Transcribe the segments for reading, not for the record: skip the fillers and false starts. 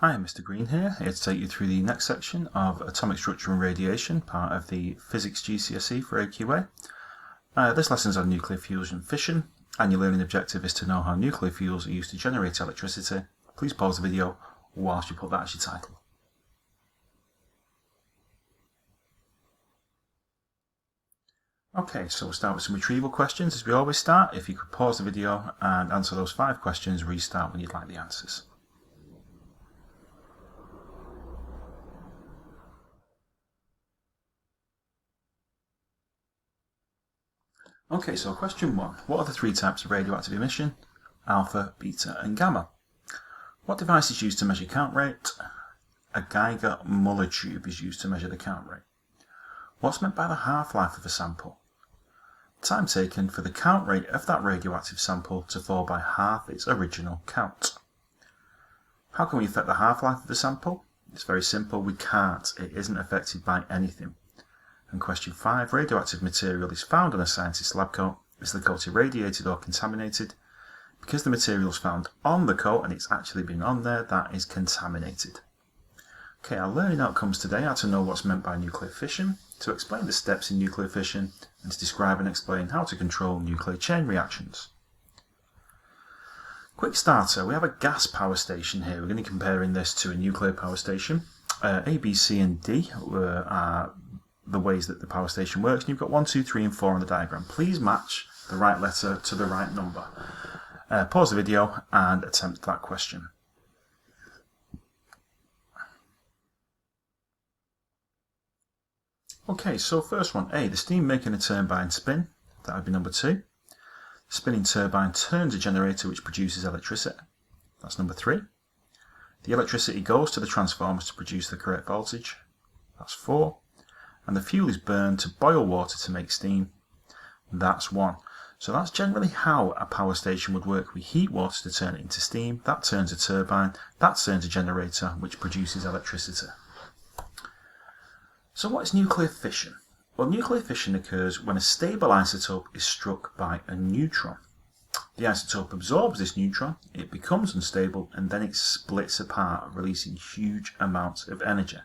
Hi, Mr. Green here to take you through the next section of Atomic Structure and Radiation, part of the Physics GCSE for AQA. This lesson is on nuclear fusion and fission, and your learning objective is to know how nuclear fuels are used to generate electricity. Please pause the video whilst you put that as your title. Okay, so we'll start with some retrieval questions as we always start. If you could pause the video and answer those 5 questions, restart when you'd like the answers. Okay, so question 1. What are the 3 types of radioactive emission? Alpha, beta and gamma. What device is used to measure count rate? A Geiger-Muller tube is used to measure the count rate. What's meant by the half-life of a sample? Time taken for the count rate of that radioactive sample to fall by half its original count. How can we affect the half-life of the sample? It's very simple, we can't. It isn't affected by anything. And question 5, radioactive material is found on a scientist's lab coat. Is the coat irradiated or contaminated? Because the material is found on the coat and it's actually been on there, that is contaminated. Okay, our learning outcomes today are to know what's meant by nuclear fission, to explain the steps in nuclear fission, and to describe and explain how to control nuclear chain reactions. Quick starter, we have a gas power station here. We're going to be comparing this to a nuclear power station. A, B, C and D are the ways that the power station works, and you've got 1, 2, 3 and 4 on the diagram. Please match the right letter to the right number. Pause the video and attempt that question. Okay, so first one, A, the steam making a turbine spin, that would be number 2. The spinning turbine turns a generator which produces electricity, that's number 3. The electricity goes to the transformers to produce the correct voltage, that's 4. And the fuel is burned to boil water to make steam, that's 1. So that's generally how a power station would work. We heat water to turn it into steam, that turns a turbine, that turns a generator which produces electricity. So what is nuclear fission? Well, nuclear fission occurs when a stable isotope is struck by a neutron. The isotope absorbs this neutron, it becomes unstable, and then it splits apart, releasing huge amounts of energy.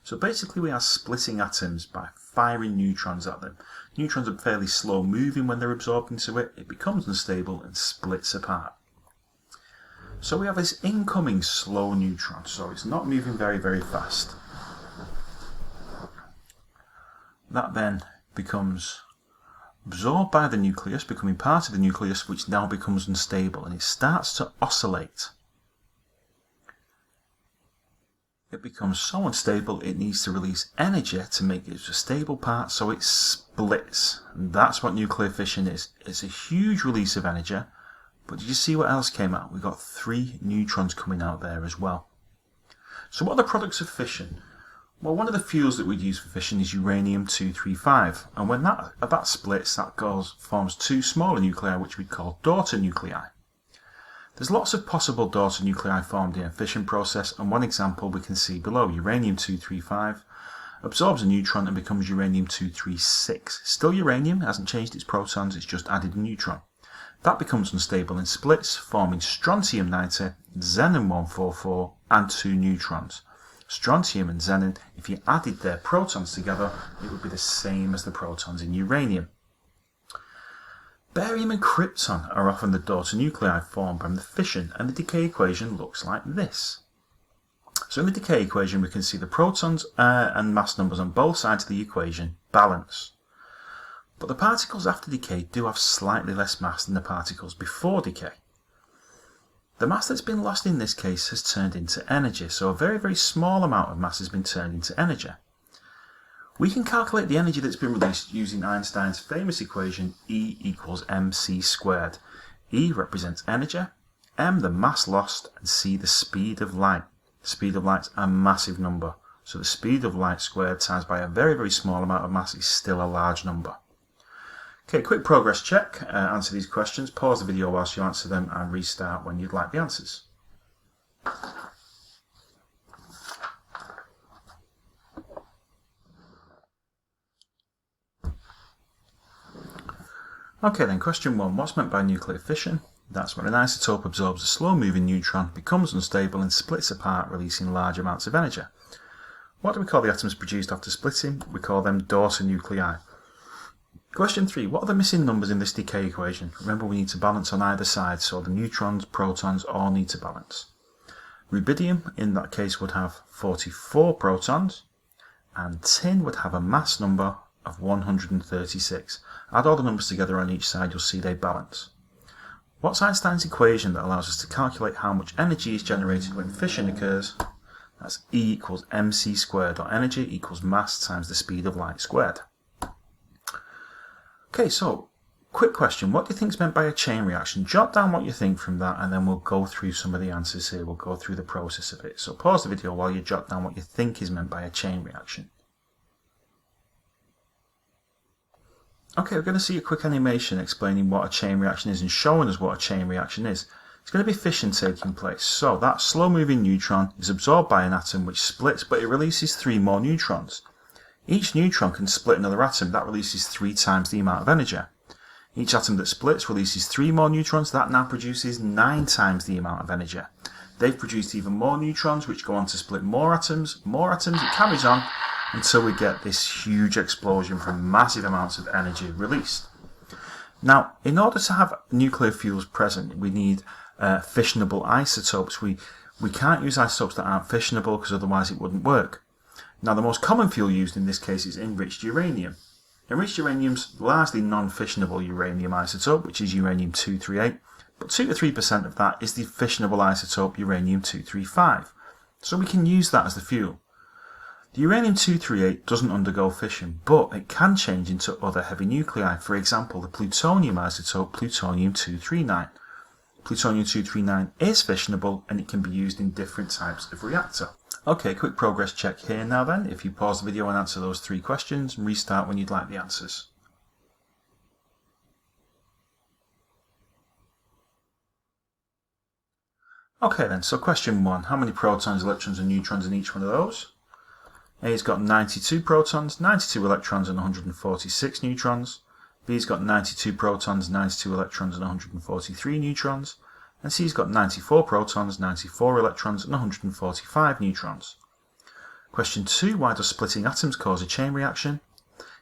So basically we are splitting atoms by firing neutrons at them. Neutrons are fairly slow moving when they're absorbed into it, it becomes unstable and splits apart. So we have this incoming slow neutron, so it's not moving very, very fast. That then becomes absorbed by the nucleus, becoming part of the nucleus, which now becomes unstable, and it starts to oscillate. It becomes so unstable it needs to release energy to make it a stable part, so it splits. And that's what nuclear fission is. It's a huge release of energy, but did you see what else came out? We've got 3 neutrons coming out there as well. So what are the products of fission? Well, one of the fuels that we'd use for fission is uranium-235, and when that splits, that forms 2 smaller nuclei, which we call daughter nuclei. There's lots of possible daughter nuclei formed in a fission process, and one example we can see below. Uranium-235 absorbs a neutron and becomes uranium-236. Still uranium, hasn't changed its protons, it's just added a neutron. That becomes unstable and splits, forming strontium-90, xenon-144, and 2 neutrons. Strontium and xenon, if you added their protons together, it would be the same as the protons in uranium. Barium and krypton are often the daughter nuclei formed by the fission, and the decay equation looks like this. So in the decay equation we can see the protons and mass numbers on both sides of the equation balance. But the particles after decay do have slightly less mass than the particles before decay. The mass that's been lost in this case has turned into energy, so a very, very small amount of mass has been turned into energy. We can calculate the energy that's been released using Einstein's famous equation E equals mc squared. E represents energy, m the mass lost, and c the speed of light. The speed of light's a massive number, so the speed of light squared times by a very, very small amount of mass is still a large number. Okay, quick progress check. Answer these questions. Pause the video whilst you answer them and restart when you'd like the answers. Okay then, question 1. What's meant by nuclear fission? That's when an isotope absorbs a slow-moving neutron, becomes unstable and splits apart, releasing large amounts of energy. What do we call the atoms produced after splitting? We call them daughter nuclei. Question 3. What are the missing numbers in this decay equation? Remember, we need to balance on either side, so the neutrons, protons all need to balance. Rubidium, in that case, would have 44 protons, and tin would have a mass number of 136. Add all the numbers together on each side, you'll see they balance. What's Einstein's equation that allows us to calculate how much energy is generated when fission occurs? That's E equals mc squared, or energy equals mass times the speed of light squared. Okay, so quick question. What do you think is meant by a chain reaction? Jot down what you think from that, and then we'll go through some of the answers here. We'll go through the process of it. So pause the video while you jot down what you think is meant by a chain reaction. Okay, we're going to see a quick animation explaining what a chain reaction is and showing us what a chain reaction is. It's going to be fission taking place. So that slow-moving neutron is absorbed by an atom which splits, but it releases 3 more neutrons. Each neutron can split another atom. That releases 3 times the amount of energy. Each atom that splits releases 3 more neutrons. That now produces 9 times the amount of energy. They've produced even more neutrons, which go on to split more atoms. It carries on until we get this huge explosion from massive amounts of energy released. Now, in order to have nuclear fuels present, we need fissionable isotopes. We can't use isotopes that aren't fissionable because otherwise it wouldn't work. Now, the most common fuel used in this case is enriched uranium. Enriched uranium's largely non-fissionable uranium isotope, which is uranium-238, but 2 to 3% of that is the fissionable isotope uranium-235. So we can use that as the fuel. The uranium-238 doesn't undergo fission, but it can change into other heavy nuclei, for example the plutonium isotope plutonium-239. Plutonium-239 is fissionable and it can be used in different types of reactor. Okay, quick progress check here now then. If you pause the video and answer those 3 questions, and restart when you'd like the answers. Okay then, so question 1. How many protons, electrons and neutrons in each one of those? A's got 92 protons, 92 electrons and 146 neutrons. B's got 92 protons, 92 electrons and 143 neutrons. And C's got 94 protons, 94 electrons and 145 neutrons. Question 2. Why does splitting atoms cause a chain reaction?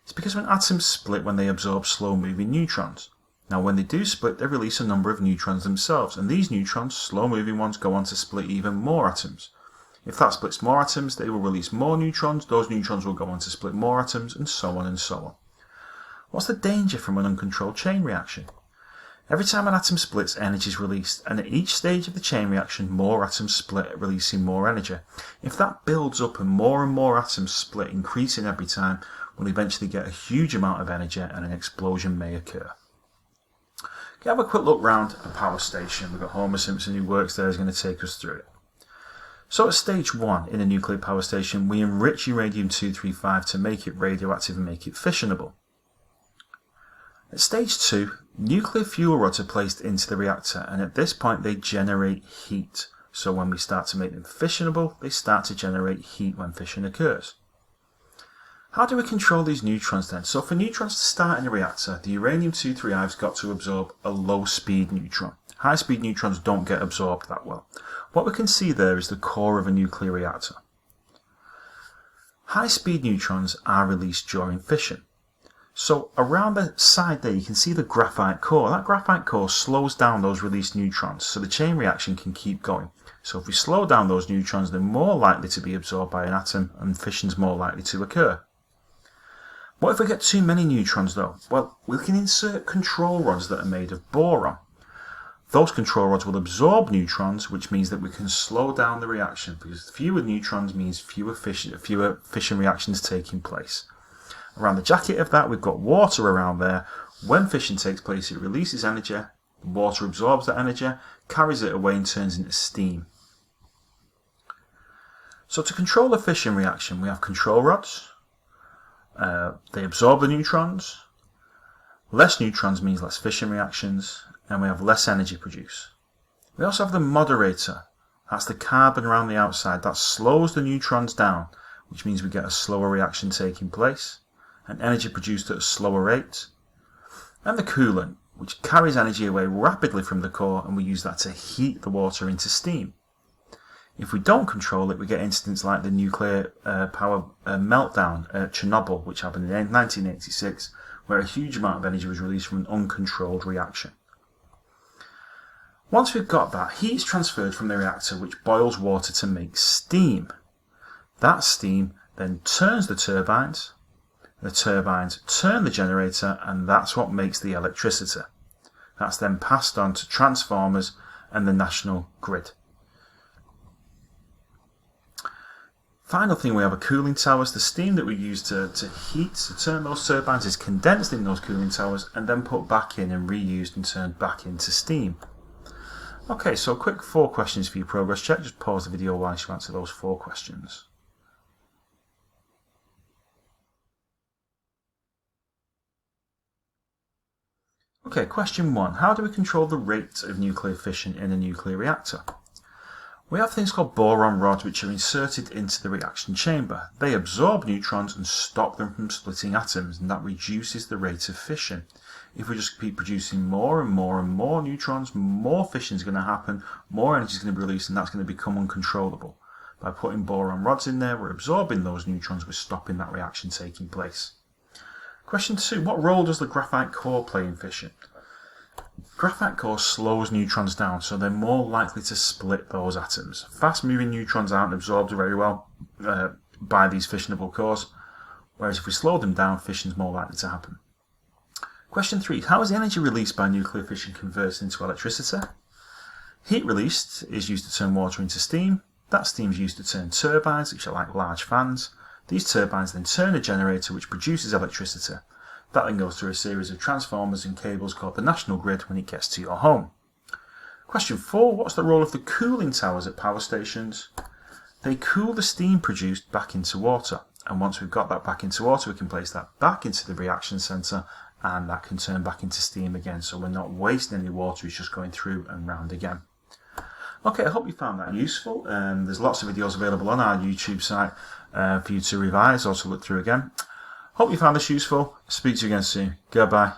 It's because when atoms split when they absorb slow-moving neutrons. Now when they do split, they release a number of neutrons themselves, and these neutrons, slow-moving ones, go on to split even more atoms. If that splits more atoms, they will release more neutrons, those neutrons will go on to split more atoms, and so on and so on. What's the danger from an uncontrolled chain reaction? Every time an atom splits, energy is released, and at each stage of the chain reaction, more atoms split, releasing more energy. If that builds up and more atoms split, increasing every time, we'll eventually get a huge amount of energy and an explosion may occur. Okay, have a quick look round a power station. We've got Homer Simpson who works there, is going to take us through it. So at stage 1 in a nuclear power station, we enrich uranium-235 to make it radioactive and make it fissionable. At stage 2, nuclear fuel rods are placed into the reactor, and at this point they generate heat. So when we start to make them fissionable, they start to generate heat when fission occurs. How do we control these neutrons then? So for neutrons to start in a reactor, the uranium-235 has got to absorb a low-speed neutron. High-speed neutrons don't get absorbed that well. What we can see there is the core of a nuclear reactor. High-speed neutrons are released during fission. So around the side there you can see the graphite core. That graphite core slows down those released neutrons so the chain reaction can keep going. So if we slow down those neutrons, they're more likely to be absorbed by an atom and fission's more likely to occur. What if we get too many neutrons though? Well, we can insert control rods that are made of boron. Those control rods will absorb neutrons, which means that we can slow down the reaction, because fewer neutrons means fewer fission reactions taking place. Around the jacket of that, we've got water around there. When fission takes place, it releases energy. The water absorbs that energy, carries it away and turns into steam. So to control the fission reaction, we have control rods. They absorb the neutrons. Less neutrons means less fission reactions, and we have less energy produced. We also have the moderator. That's the carbon around the outside. That slows the neutrons down, which means we get a slower reaction taking place, and energy produced at a slower rate. And the coolant. which carries energy away rapidly from the core, and we use that to heat the water into steam. If we don't control it, we get incidents like the nuclear power meltdown at Chernobyl, which happened in 1986, where a huge amount of energy was released from an uncontrolled reaction. Once we've got that, heat is transferred from the reactor, which boils water to make steam. That steam then turns the turbines turn the generator, and that's what makes the electricity. That's then passed on to transformers and the national grid. Final thing, we have a cooling towers. The steam that we use to turn those turbines is condensed in those cooling towers and then put back in and reused and turned back into steam. Okay, so quick 4 questions for your progress check. Just pause the video while you answer those 4 questions. Okay, question 1. How do we control the rate of nuclear fission in a nuclear reactor? We have things called boron rods which are inserted into the reaction chamber. They absorb neutrons and stop them from splitting atoms, and that reduces the rate of fission. If we just keep producing more and more and more neutrons, more fission is going to happen, more energy is going to be released, and that's going to become uncontrollable. By putting boron rods in there, we're absorbing those neutrons, we're stopping that reaction taking place. Question 2. What role does the graphite core play in fission? Graphite core slows neutrons down, so they're more likely to split those atoms. Fast-moving neutrons aren't absorbed very well by these fissionable cores, whereas if we slow them down, fission is more likely to happen. Question 3. How is the energy released by nuclear fission converted into electricity? Heat released is used to turn water into steam. That steam is used to turn turbines, which are like large fans. These turbines then turn a generator which produces electricity. That then goes through a series of transformers and cables called the national grid when it gets to your home. Question 4. What's the role of the cooling towers at power stations? They cool the steam produced back into water, and once we've got that back into water, we can place that back into the reaction centre, and that can turn back into steam again, so we're not wasting any water, it's just going through and round again. Okay, I hope you found that useful. There's lots of videos available on our YouTube site for you to revise or to look through again. Hope you found this useful. Speak to you again soon. Goodbye.